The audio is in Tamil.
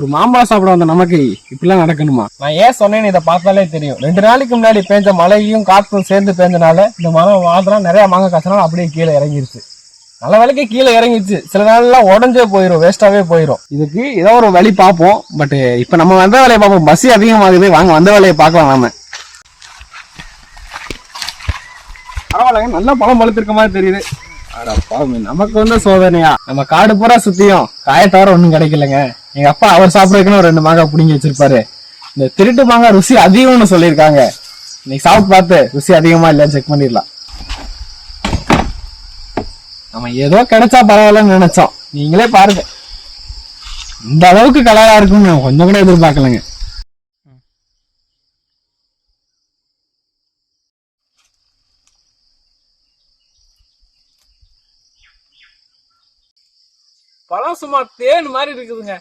ஒரு மாம்பழம் சாப்பிட வந்த நமக்கு இப்படிலாம் நடக்கணுமா? நான் ஏன் சொன்னேன்னு இதை பார்த்தாலே தெரியும். 2 நாளைக்கு முன்னாடி பேஞ்ச மழையும் காற்றும் சேர்ந்து பேஞ்சனால இந்த மரம் வாதலாம் நிறைய மாங்காய் காய்ச்சனால அப்படியே கீழே இறங்கிருச்சு. நல்ல வேலைக்கு கீழே இறங்கிருச்சு. சில நாள்லாம் உடஞ்சே போயிடும், வேஸ்டாவே போயிடும். இதுக்கு ஏதோ ஒரு வழி பார்ப்போம். பட் இப்ப நம்ம வந்த வேலையை பார்ப்போம். பஸ் அதிகமாகுது, வாங்க வந்த வேலையை பார்க்கலாம். நாம பரவாயில்லங்க, நல்லா பழம் பழுத்திருக்க மாதிரி தெரியுது. நமக்கு வந்து சோதனையா? நம்ம காடு பூரா சுத்தியும் காய தவிர ஒண்ணும் கிடைக்கலங்க. எங்க அப்பா அவர் சாப்பிடறதுக்குன்னு 2 மாங்காய் பிடிங்கி வச்சிருப்பாரு. இந்த திருட்டு மாங்காய் ருசி அதிகம்னு சொல்லியிருக்காங்க. இன்னைக்கு சாப்பிட்டு பார்த்து ருசி அதிகமா இல்லைன்னு செக் பண்ணிடலாம். நம்ம ஏதோ கிடைச்சா பரவாயில்லன்னு நினைச்சோம். நீங்களே பாருங்க, இந்த அளவுக்கு கலரா இருக்குன்னு கொஞ்சம் கூட எதிர்பார்க்கலங்க. பழம் சும்மா தேன் மாதிரி இருக்குதுங்க.